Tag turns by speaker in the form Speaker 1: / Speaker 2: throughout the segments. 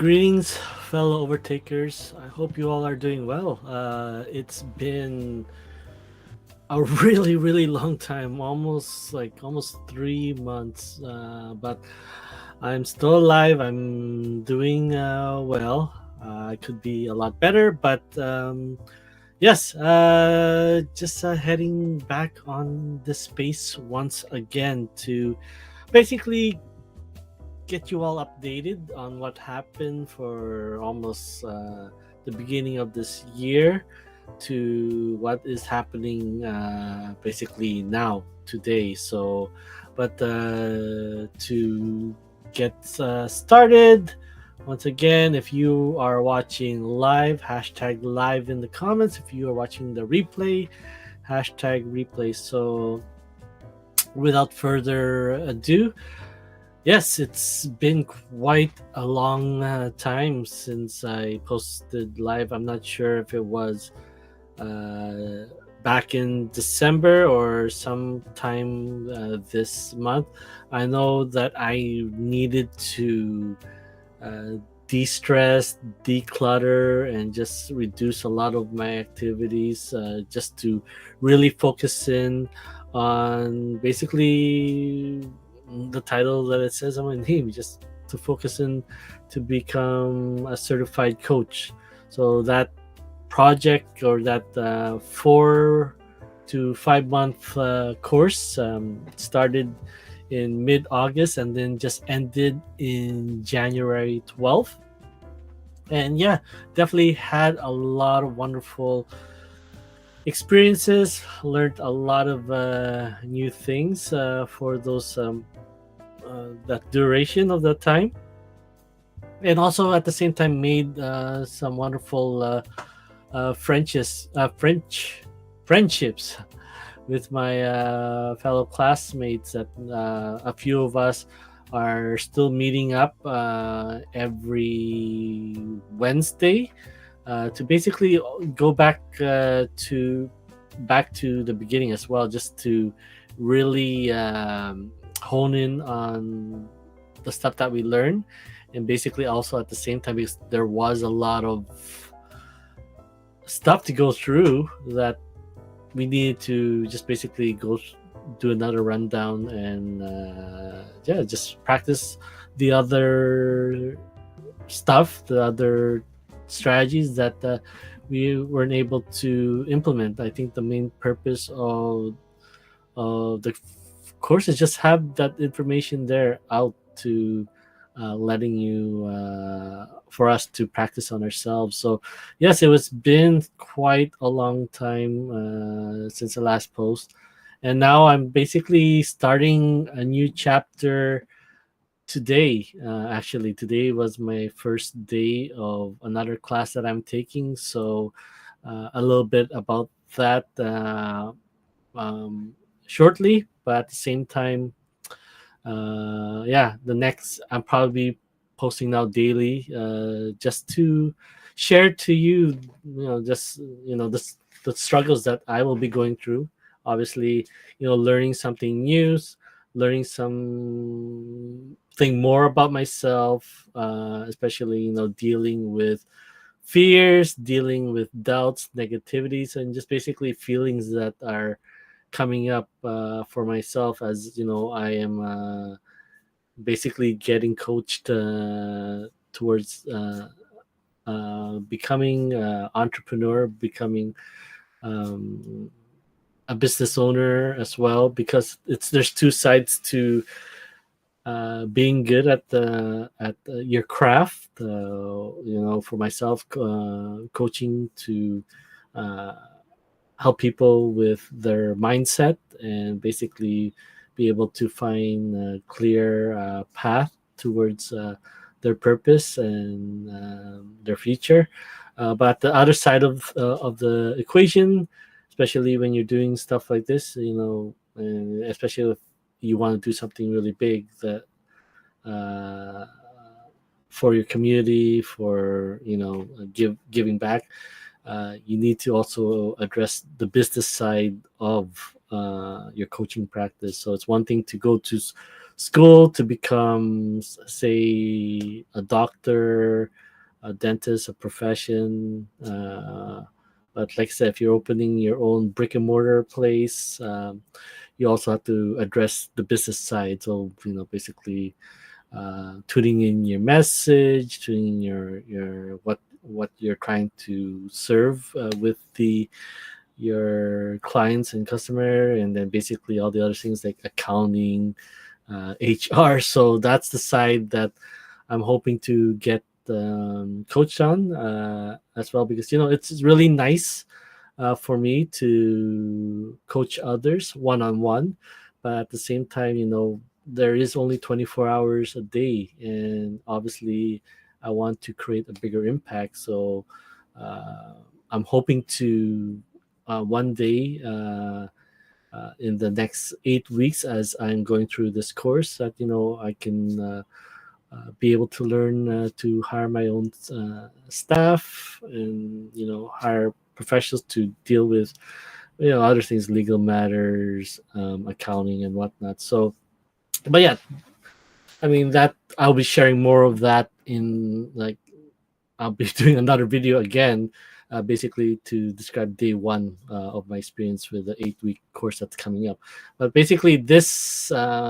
Speaker 1: Greetings, fellow overtakers. I hope you all are doing well. It's been a really long time, almost 3 months, but I'm still alive. I'm doing well. I could be a lot better, but yes, just heading back on the space once again to basically get you all updated on what happened for almost the beginning of this year to what is happening basically now today. So but to get started, once again, if you are watching live, hashtag live in the comments. If you are watching the replay, hashtag replay. So without further ado, yes, it's been quite a long time since I posted live. I'm not sure if it was uh, back in December or sometime this month. I know that I needed to uh, de stress, declutter, and just reduce a lot of my activities just to really focus in on basically the title that it says on my name, just to focus in to become a certified coach. So that project, or that 4 to 5 month course, started in mid August and then just ended in January 12th. And yeah, definitely had a lot of wonderful experiences, learned a lot of new things for those that duration of that time, and also at the same time made some wonderful French friendships with my fellow classmates. That a few of us are still meeting up every Wednesday to basically go back to the beginning as well, just to really hone in on the stuff that we learn, and basically also at the same time, because there was a lot of stuff to go through, that we needed to just basically do another rundown and yeah, just practice the other stuff, the other strategies that we weren't able to implement. I think the main purpose of the course is just have that information there out to letting you for us to practice on ourselves. So yes, it was been quite a long time since the last post, and now I'm basically starting a new chapter today. Actually, today was my first day of another class that I'm taking. So a little bit about that um, shortly, but at the same time, yeah, the next I'm probably posting now daily, just to share to you, just the struggles that I will be going through. Obviously, learning something new, learning something more about myself, especially dealing with fears, dealing with doubts, negativities, and just basically feelings that are coming up for myself, as I am basically getting coached towards becoming entrepreneur, becoming um, a business owner as well, because there's two sides to being good at your craft. For myself, coaching to uh, help people with their mindset and basically be able to find a clear path towards their purpose and their future. But the other side of the equation, especially when you're doing stuff like this, and especially if you want to do something really big, that uh, for your community, for giving back, you need to also address the business side of your coaching practice. So it's one thing to go to school to become, say, a doctor, a dentist, a profession. But like I said, if you're opening your own brick and mortar place, you also have to address the business side. So basically, tuning in your message, tuning in your what you're trying to serve with the your clients and customer, and then basically all the other things like accounting, HR. So that's the side that I'm hoping to get coached on as well, because it's really nice for me to coach others one on one, but at the same time, there is only 24 hours a day, and obviously, I want to create a bigger impact. So uh, I'm hoping to one day. In the next 8 weeks, as I'm going through this course, that I can be able to learn to hire my own staff, and hire professionals to deal with other things, legal matters, accounting and whatnot. So, but yeah, I mean, that I'll be sharing more of that in, like, I'll be doing another video again, basically to describe day one of my experience with the 8 week course that's coming up. But basically, this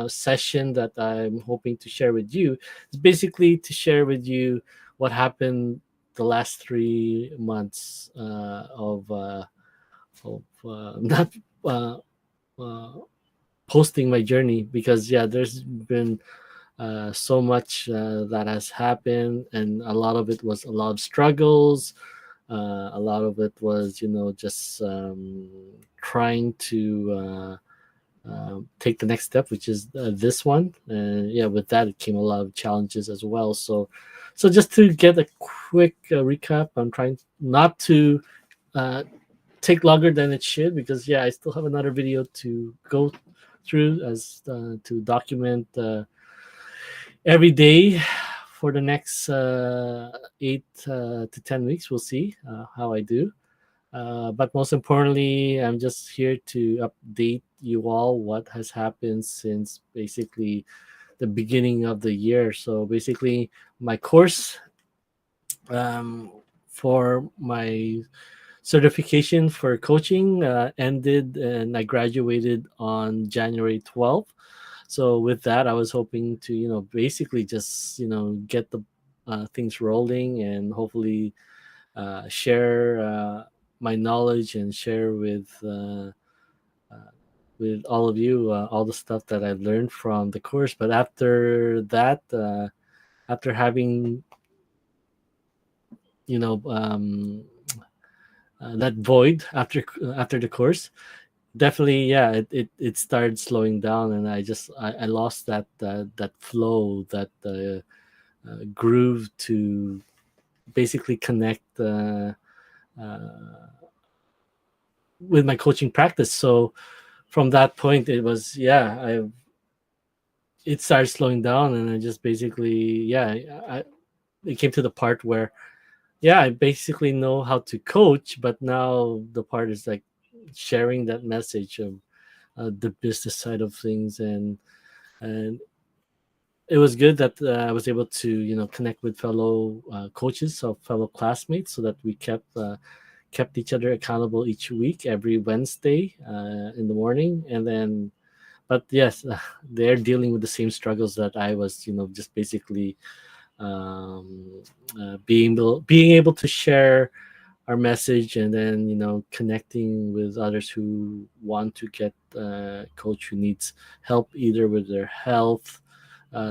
Speaker 1: session that I'm hoping to share with you is basically to share with you what happened the last 3 months of not uh, uh, posting my journey, because yeah, there's been so much that has happened, and a lot of it was a lot of struggles. A lot of it was, just trying to take the next step, which is this one. And yeah, with that, it came a lot of challenges as well. So just to get a quick recap, I'm trying not to uh, take longer than it should, because yeah, I still have another video to go through as to document every day for the next 8 to 10 weeks. We'll see how I do. But most importantly, I'm just here to update you all what has happened since basically the beginning of the year. So basically, my course um, for my certification for coaching ended, and I graduated on January 12th. So with that, I was hoping to, basically just, get the things rolling, and hopefully share my knowledge, and share with all of you all the stuff that I learned from the course. But after that, after having, you know, um, that void after the course, definitely, yeah, it started slowing down, and I lost that flow, that groove to basically connect uh, with my coaching practice. So from that point, it was, yeah, it started slowing down, and I just basically, yeah, it came to the part where, yeah, I basically know how to coach, but now the part is like sharing that message of the business side of things. And it was good that I was able to, connect with fellow coaches, so fellow classmates, so that we kept each other accountable each week, every Wednesday in the morning. And then, but yes, they're dealing with the same struggles that I was, just basically um, being able to share our message, and then connecting with others who want to get a coach who needs help either with their health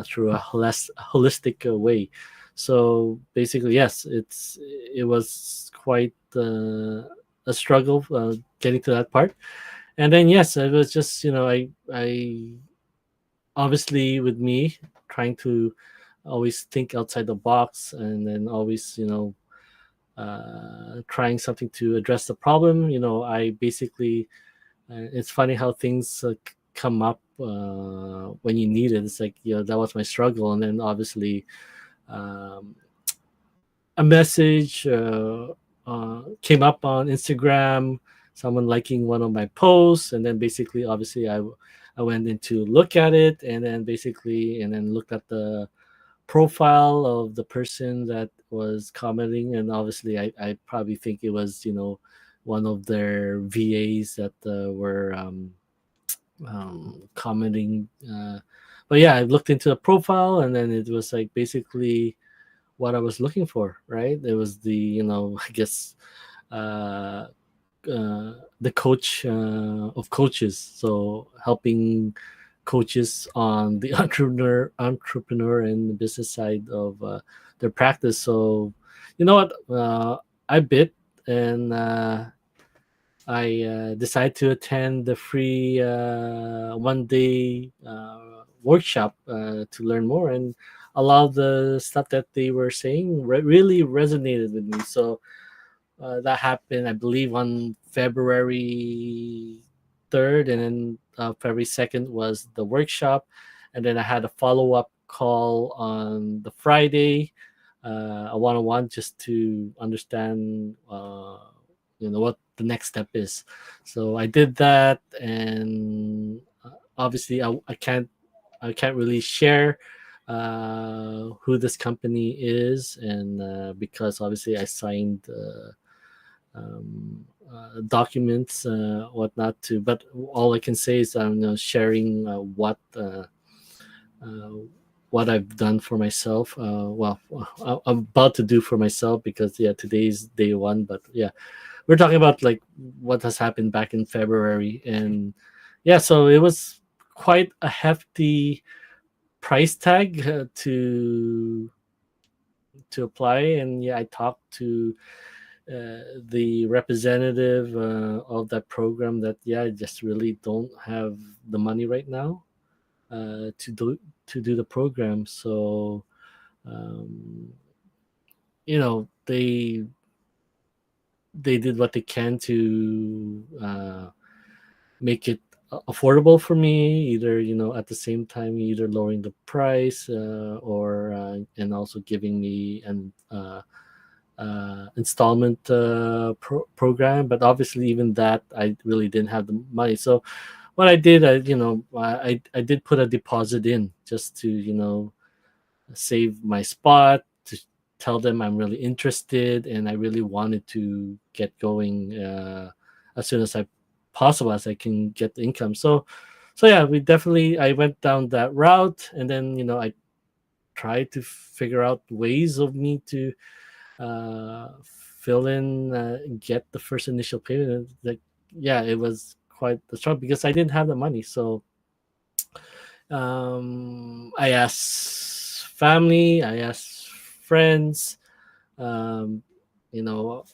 Speaker 1: through a holistic way. So basically, yes, it was quite a struggle getting to that part. And then yes, it was just, I obviously, with me trying to always think outside the box, and then always, trying something to address the problem. I basically, it's funny how things come up when you need it. It's like, that was my struggle. And then obviously, um, a message came up on Instagram, someone liking one of my posts, and then basically, obviously, I went in to look at it, and then basically, and then looked at the profile of the person that was commenting, and obviously, I probably think it was, one of their VAs that were commenting. But yeah, I looked into the profile, and then it was like basically what I was looking for, right? It was the, I guess, uh, the coach of coaches, so helping coaches on the entrepreneur and the business side of their practice. So, you know what? I bit, and I decided to attend the free 1 day workshop to learn more, and a lot of the stuff that they were saying really resonated with me. So that happened, I believe, on February 3rd, and then February 2nd was the workshop, and then I had a follow up call on the Friday, a one on one, just to understand, what the next step is. So I did that, and obviously, I can't really share who this company is, and because obviously I signed documents, whatnot to. But all I can say is I'm, sharing uh, what I've done for myself. Well, I'm about to do for myself, because yeah, today's day one. But yeah, we're talking about like what has happened back in February, and yeah, so it was quite a hefty price tag to apply. And yeah, I talked to the representative of that program, that yeah, I just really don't have the money right now to do the program. So um, they did what they can to make it affordable for me, either at the same time, either lowering the price, or and also giving me an installment program. But obviously, even that, I really didn't have the money. So what I did, I did put a deposit in, just to save my spot, to tell them I'm really interested, and I really wanted to get going as soon as I possible, as I can get the income. So yeah, I went down that route, and then I tried to figure out ways of me to fill in, get the first initial payment. Like, yeah, it was quite the struggle, because I didn't have the money. So I asked family, I asked friends, um, you know,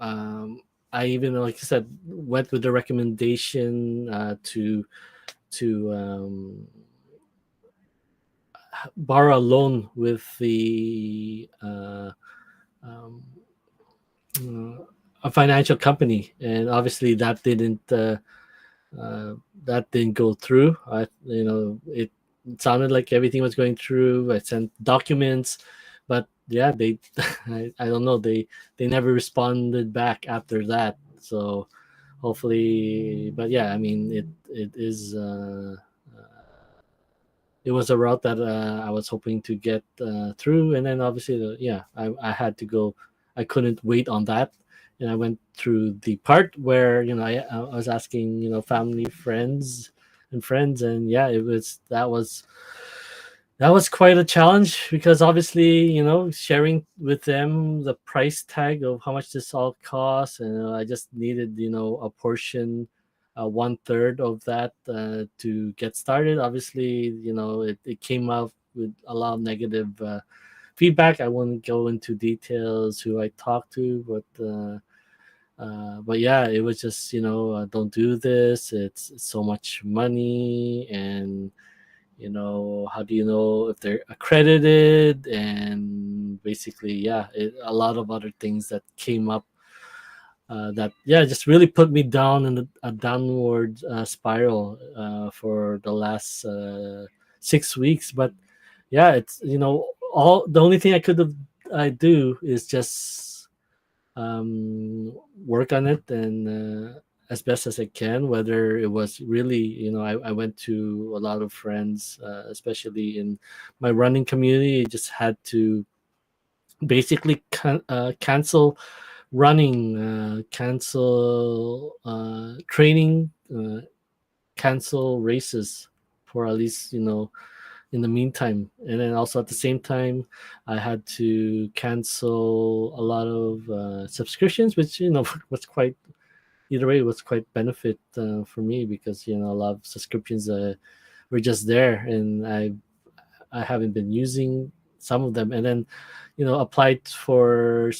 Speaker 1: um, I even, like I said, went with the recommendation to borrow a loan with the um, uh, a financial company, and obviously that didn't go through. It sounded like everything was going through. I sent documents, but yeah, they I don't know, they never responded back after that. So hopefully, but yeah, I mean, it is it was a route that I was hoping to get through. And then obviously, yeah, I had to go. I couldn't wait on that, and I went through the part where I was asking family, friends, and yeah, that was quite a challenge, because obviously sharing with them the price tag of how much this all costs, and I just needed a portion, 1/3 of that to get started. Obviously, it came out with a lot of negative feedback. I won't go into details who I talked to, but yeah, it was just don't do this. It's so much money, and how do you know if they're accredited, and basically, yeah, a lot of other things that came up, that yeah, just really put me down in a downward spiral for the last 6 weeks. But yeah, it's all the only thing I do is just work on it, and as best as I can. Whether it was really, I went to a lot of friends, especially in my running community. I just had to basically cancel running, cancel training, cancel races for at least, in the meantime. And then also at the same time, I had to cancel a lot of subscriptions, which was quite, either way, it was quite benefit for me, because a lot of subscriptions were just there, and I haven't been using some of them. And then applied for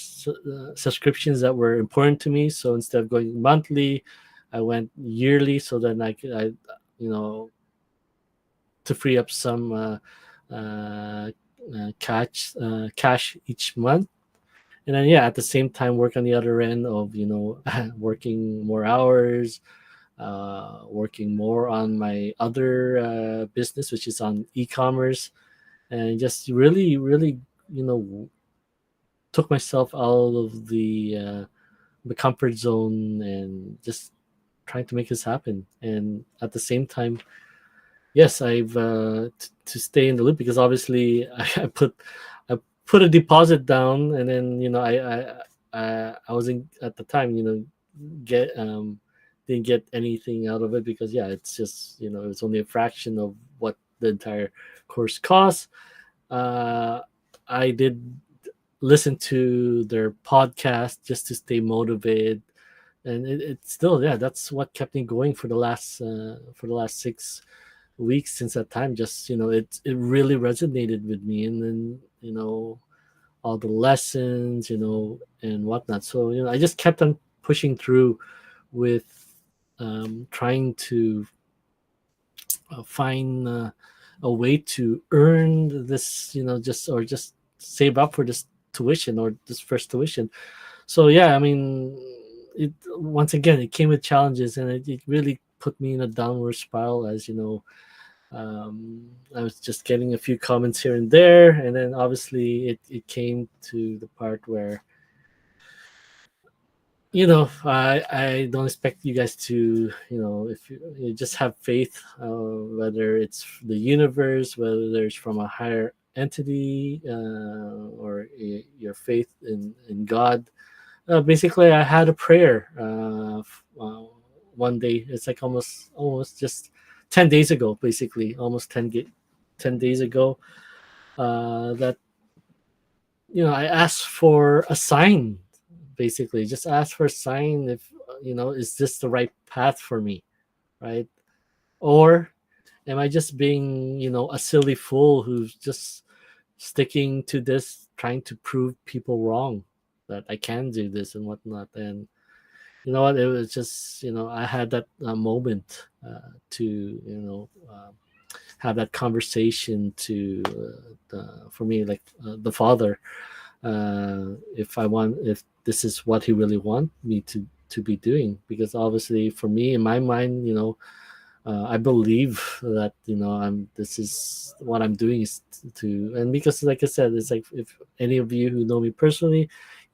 Speaker 1: subscriptions that were important to me. So instead of going monthly, I went yearly, so then I you know to free up some uh, cash each month. And then yeah, at the same time work on the other end of working more hours, working more on my other business, which is on e-commerce, and just really, really, took myself out of the comfort zone, and just trying to make this happen. And at the same time, yes, I've to stay in the loop, because obviously I put a deposit down, and then I wasn't at the time, get didn't get anything out of it, because yeah, it's just it's only a fraction of what the entire course costs. uh I did listen to their podcast just to stay motivated, and it's still, yeah, that's what kept me going for the last 6 weeks since that time. Just it really resonated with me, and then all the lessons, and whatnot. So I just kept on pushing through with trying to find a way to earn this, just save up for this tuition, or this first tuition. So yeah, I mean, it once again, it came with challenges, and it really put me in a downward spiral. As I was just getting a few comments here and there, and then obviously it came to the part where I don't expect you guys to, if you just have faith, whether it's the universe, whether it's from a higher entity, or your faith in God. Basically, I had a prayer one day. It's like almost just 10 days ago, basically almost 10 days ago. That I asked for a sign, basically just asked for a sign, if is this the right path for me, right? Or am I just being a silly fool who's just sticking to this, trying to prove people wrong that I can do this and whatnot. And you know what, it was just I had that moment to have that conversation to for me, like the father, if this is what he really want me to be doing. Because obviously for me, in my mind, I believe that I'm this is what I'm doing is to, and because like I said, it's like, if any of you who know me personally,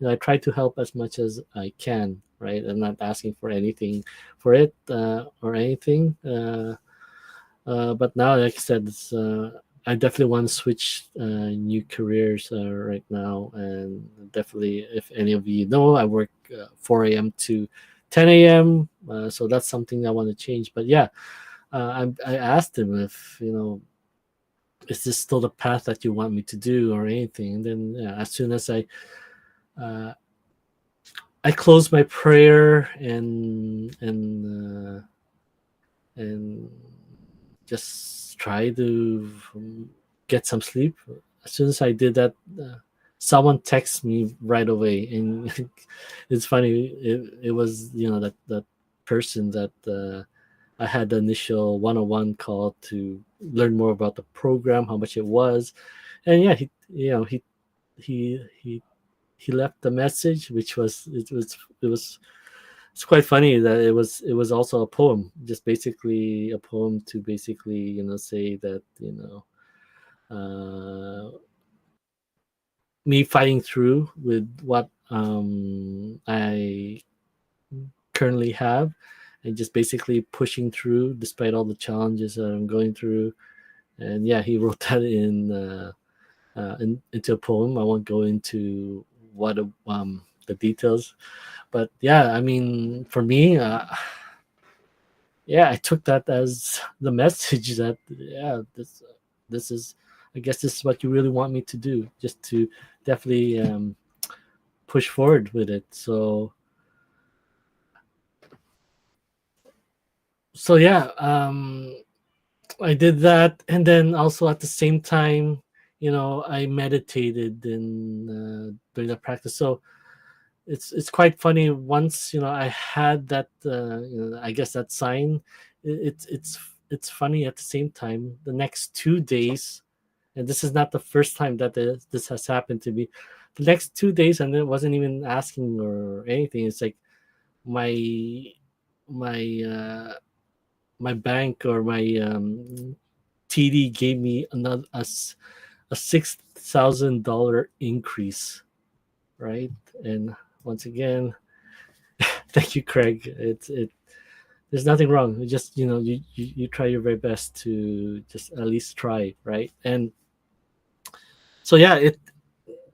Speaker 1: I try to help as much as I can, right? I'm not asking for anything for it, or anything. But now, like I said, I definitely want to switch new careers right now. And definitely, if any of you know, I work 4 a.m. to 10 a.m. So that's something I want to change. But yeah, I asked him if is this still the path that you want me to do or anything. And then yeah, as soon as uh, I closed my prayer and just try to get some sleep. As soon as I did that, someone texted me right away, and it's funny. It was that person that I had the initial one-on-one call to learn more about the program, how much it was, and yeah, he he left the message, which was it's quite funny that it was also a poem, just basically a poem to basically say that me fighting through with what I currently have, and just basically pushing through despite all the challenges that I'm going through. And yeah, he wrote that into a poem. I won't go into what the details, but yeah, I mean, for me, yeah, I took that as the message that yeah, this is, I guess this is what you really want me to do, just to definitely push forward with it. So yeah, I did that, and then also at the same time, I meditated in during the practice. So it's quite funny. Once I had that, I guess that sign. It's funny at the same time. The next 2 days, and this is not the first time that this has happened to me. The next 2 days, and it wasn't even asking or anything. It's like my my my bank or my TD gave me a $6,000 increase, right? And once again, thank you, Craig. It there's nothing wrong. You just you try your very best to just at least try, right? And so yeah, it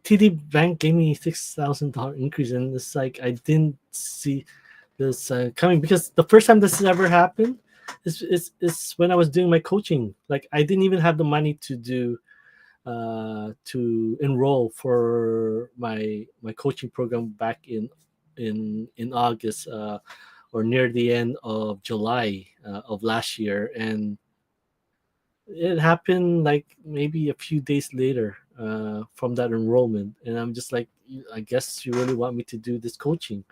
Speaker 1: TD Bank gave me $6,000 increase, and it's like I didn't see this coming, because the first time this has ever happened is when I was doing my coaching. Like I didn't even have the money to enroll for my coaching program back in August, or near the end of July of last year, and it happened like maybe a few days later from that enrollment, and I'm just like, I guess you really want me to do this coaching,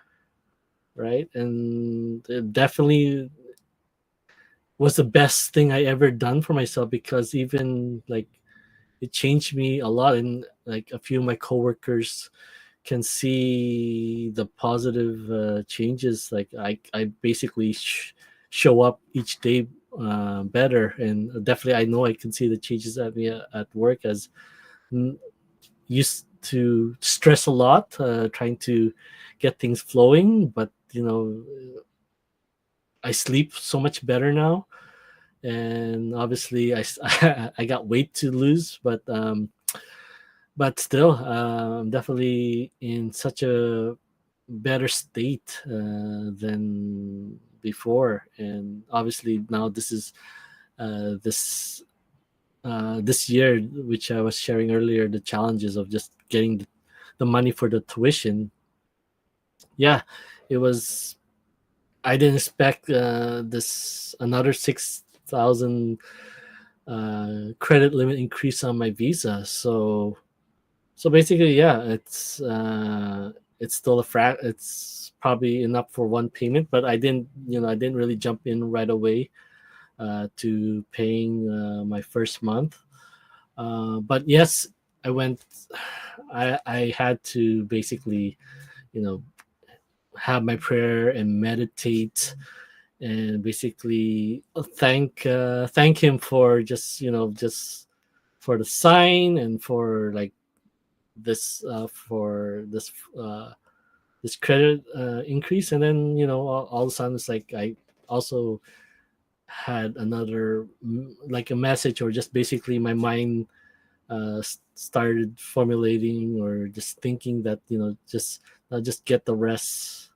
Speaker 1: right? And it definitely was the best thing I ever done for myself, because even like it changed me a lot, and like a few of my coworkers can see the positive changes. Like I basically show up each day better, and definitely I know I can see the changes at me at work, as used to stress a lot trying to get things flowing, but I sleep so much better now, and obviously I got weight to lose, but still I'm definitely in such a better state than before. And obviously now this is this year, which I was sharing earlier, the challenges of just getting the money for the tuition. Yeah, it was, I didn't expect this another 6,000 credit limit increase on my visa. So basically, yeah, it's still it's probably enough for one payment, but I didn't really jump in right away to paying my first month. But yes, I went. I had to basically, you know, have my prayer and meditate, and basically thank him for just just for the sign, and for like this for this credit increase. And then all of a sudden it's like I also had another like a message, or just basically my mind started formulating or just thinking that just get the rest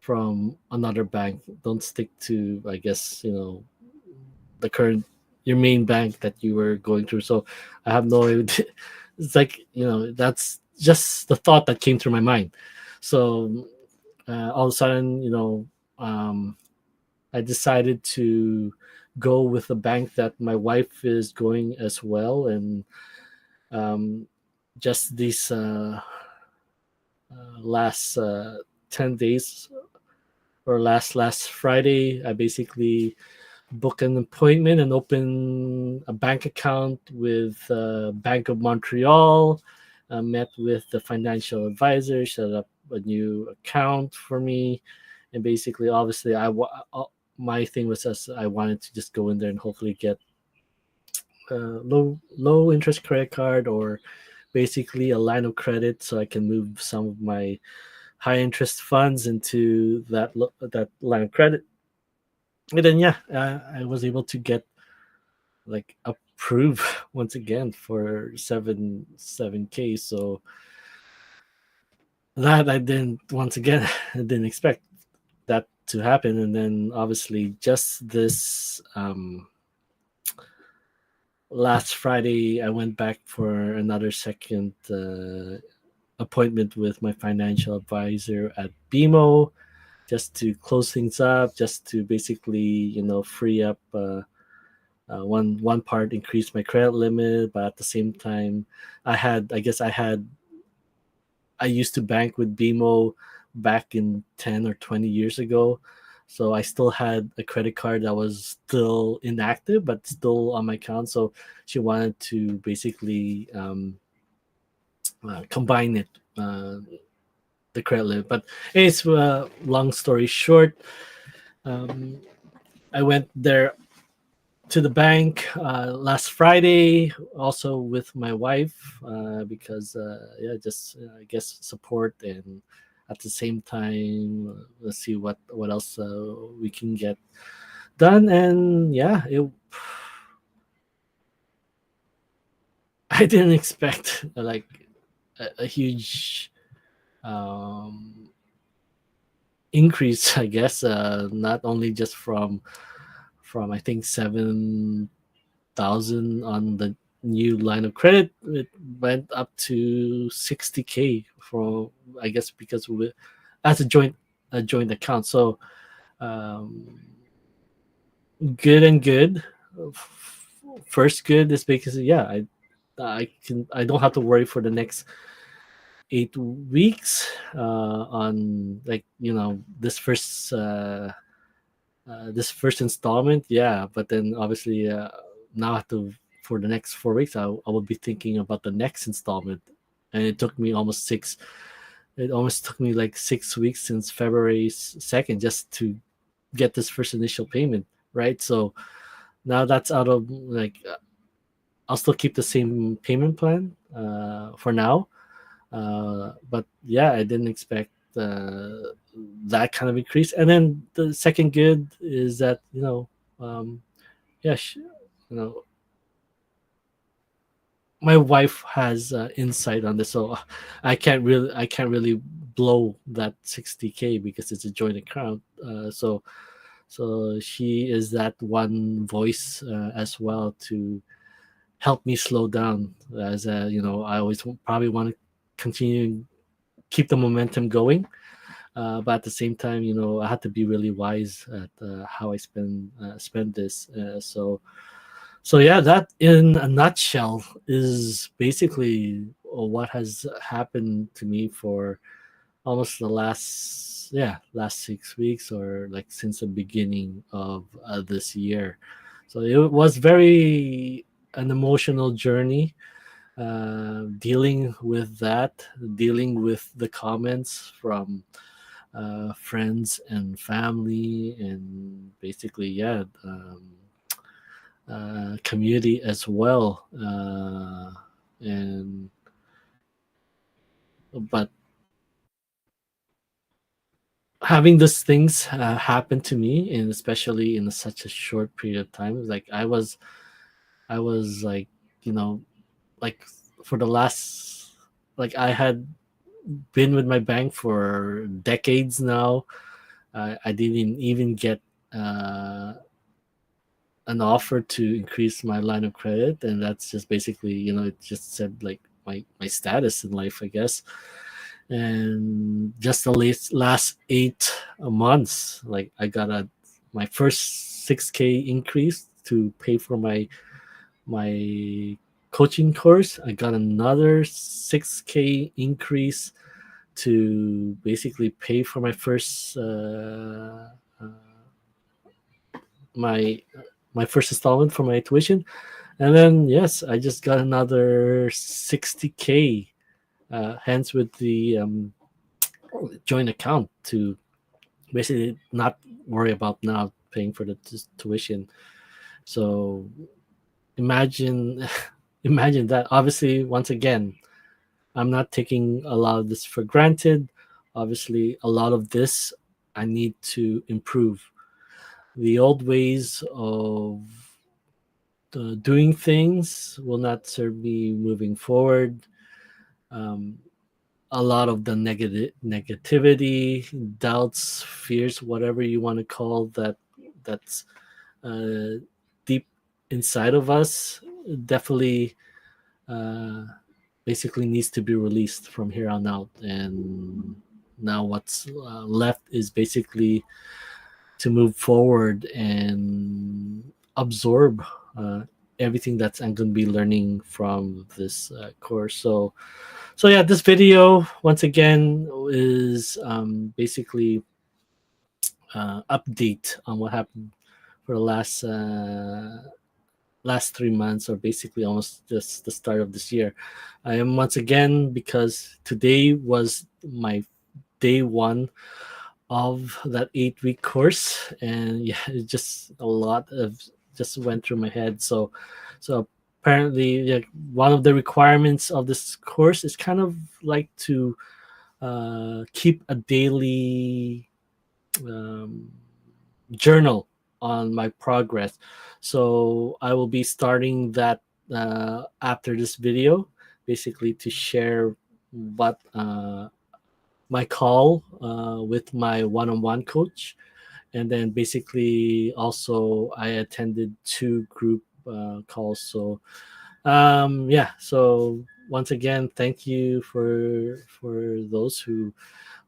Speaker 1: from another bank. Don't stick to, I guess, the current your main bank that you were going through. So I have no idea. It's like, that's just the thought that came through my mind. So all of a sudden, I decided to go with a bank that my wife is going as well. And um, just these last 10 days, or last Friday, I basically book an appointment and open a bank account with Bank of Montreal. Met with the financial advisor, set up a new account for me, and basically, obviously, my thing was just I wanted to just go in there and hopefully get low interest credit card, or basically a line of credit, so I can move some of my high interest funds into that line of credit. And then yeah, I was able to get like approved once again for 7k. So that I didn't once again I didn't expect that to happen. And then obviously just this last Friday I went back for another second appointment with my financial advisor at BMO, just to close things up, just to basically free up one part, increase my credit limit. But at the same time, I used to bank with BMO back in 10 or 20 years ago. So I still had a credit card that was still inactive, but still on my account. So she wanted to basically combine it, the credit limit. But it's long story short, um, I went there to the bank last Friday, also with my wife, because yeah, just I guess support, and at the same time, let's see what else we can get done. And yeah, it I didn't expect like a huge um, increase. I guess not only just from I think 7,000 on the new line of credit, it went up to 60k for, I guess, because we as a joint account. So um, good and good. First good is because yeah, I don't have to worry for the next 8 weeks on, like, this first installment. Yeah, but then obviously now I have to, for the next 4 weeks, I will be thinking about the next installment. And it almost took me like 6 weeks since February 2nd just to get this first initial payment, right? So now that's out of, like, I'll still keep the same payment plan for now. But yeah, I didn't expect that kind of increase. And then the second good is that, yeah, my wife has insight on this, so I can't really blow that 60k because it's a joint account. So she is that one voice as well to help me slow down, as I always probably want to continue, keep the momentum going. But at the same time, I had to be really wise at how I spend this. So yeah, that in a nutshell is basically what has happened to me for almost the last 6 weeks, or like since the beginning of this year. So it was very an emotional journey, dealing with that, dealing with the comments from friends and family, and basically, yeah, community as well. And but having these things happen to me, and especially in such a short period of time, like I was like, you know like for the last, like, I had been with my bank for decades now. I didn't even get uh, an offer to increase my line of credit, and that's just basically, it just said like my status in life, I guess. And just the last 8 months, like, I got my first 6k increase to pay for my coaching course. I got another 6k increase to basically pay for my first my my first installment for my tuition. And then yes, I just got another 60k, hence with the joint account, to basically not worry about now paying for the tuition. So imagine imagine that. Obviously, once again, I'm not taking a lot of this for granted. Obviously, a lot of this I need to improve. the old ways of doing things will not serve me moving forward. Um, a lot of the negativity, doubts, fears, whatever you want to call that, that's uh, deep inside of us, definitely uh, basically needs to be released from here on out. And now what's left is basically to move forward and absorb everything that's I'm going to be learning from this course. So yeah, this video once again is basically update on what happened for the last 3 months, or basically almost just the start of this year. I am once again, because today was my day one of that 8 week course, and yeah, it just a lot of just went through my head. So apparently, like, one of the requirements of this course is kind of like to keep a daily um, journal on my progress. So I will be starting that after this video, basically to share what my call with my one-on-one coach, and then basically also I attended 2 group calls. So yeah, so once again, thank you for those who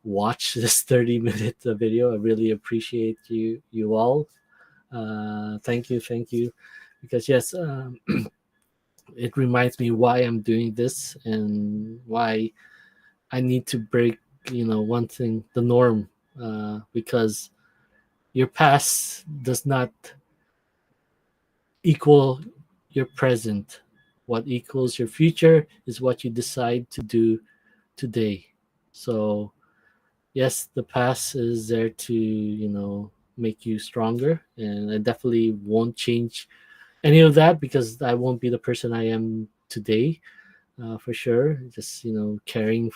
Speaker 1: watch this 30-minute video. I really appreciate you all. Thank you, because yes, it reminds me why I'm doing this and why I need to break, one thing, the norm, because your past does not equal your present. What equals your future is what you decide to do today. So yes, the past is there to, make you stronger, and I definitely won't change any of that, because I won't be the person I am today, for sure. Just, caring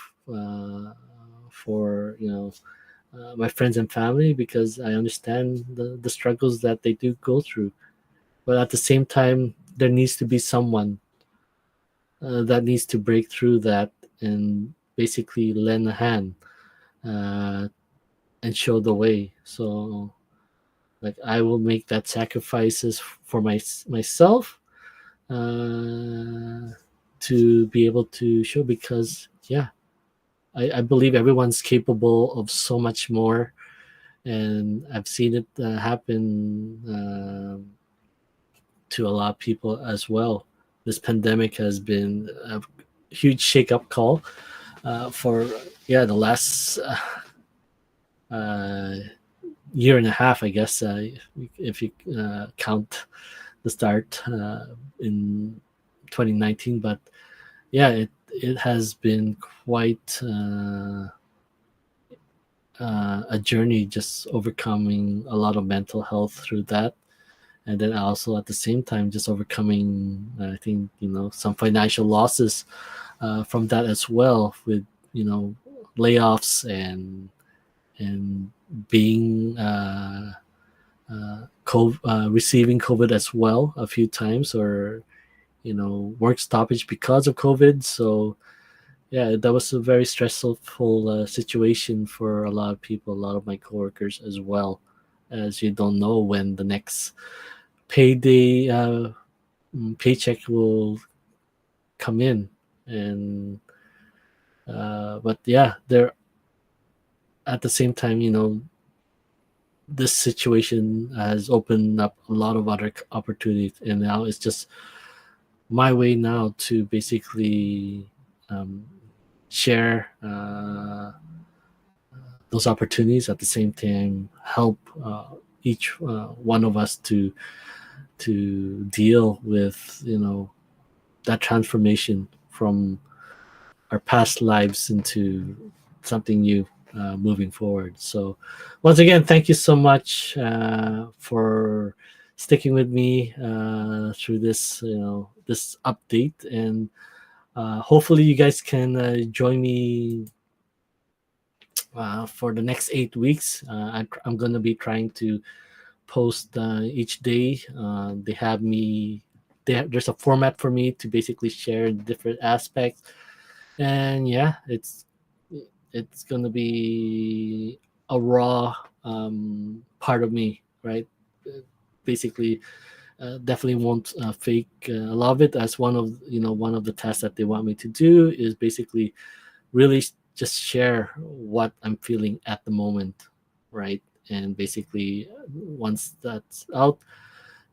Speaker 1: for, my friends and family, because I understand the struggles that they do go through. But at the same time, there needs to be someone that needs to break through that and basically lend a hand, uh, and show the way. So, like, I will make that sacrifices for myself, uh, to be able to show, because yeah, I believe everyone's capable of so much more, and I've seen it happen to a lot of people as well. This pandemic has been a huge shake up call for, yeah, the last uh, year and a half, I guess, if you count the start in 2019. But yeah, it has been quite a journey, just overcoming a lot of mental health through that, and then also at the same time just overcoming, I think, some financial losses from that as well, with, layoffs and being receiving COVID as well a few times, or work stoppage because of COVID. So yeah, that was a very stressful situation for a lot of people, a lot of my coworkers as well, as you don't know when the next payday paycheck will come in. And but yeah, there, at the same time, this situation has opened up a lot of other opportunities, and now it's just my way now to basically um, share those opportunities, at the same time help each one of us to deal with, that transformation from our past lives into something new, moving forward. So once again, thank you so much for sticking with me through this, this update. And hopefully you guys can join me for the next 8 weeks. I'm going to be trying to post each day. They have me. There's a format for me to basically share different aspects, and yeah, it's gonna be a raw part of me, right? Uh, Basically, definitely won't fake a lot of it. As one of the tasks that they want me to do is basically really just share what I'm feeling at the moment, right? And basically, once that's out,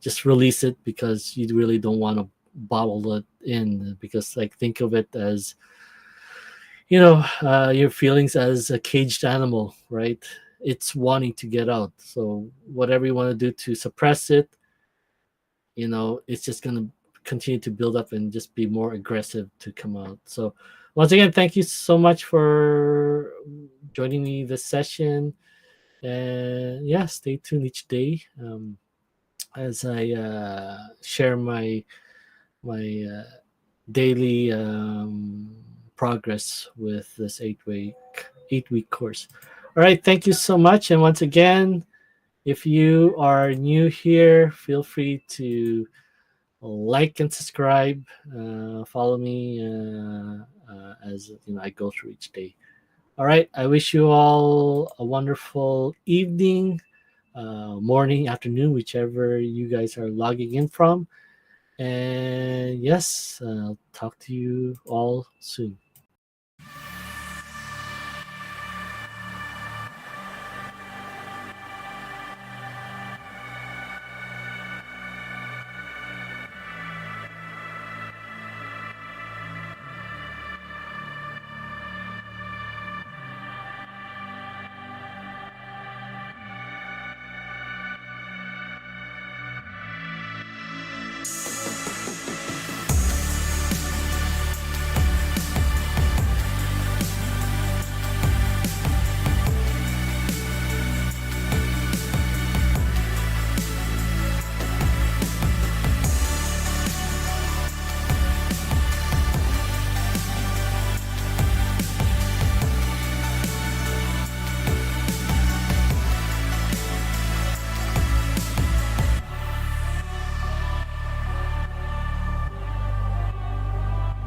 Speaker 1: just release it because you really don't want to bottle it in. Because, like, think of it as your feelings as a caged animal, right? It's wanting to get out. So whatever you want to do to suppress it, it's just going to continue to build up and just be more aggressive to come out. So once again, thank you so much for joining me this session. And yeah, stay tuned each day as I share my daily progress with this 8-week course. All right, thank you so much. And once again, if you are new here, feel free to like and subscribe. Follow me as I go through each day. All right, I wish you all a wonderful evening, morning, afternoon, whichever you guys are logging in from. And yes, I'll talk to you all soon.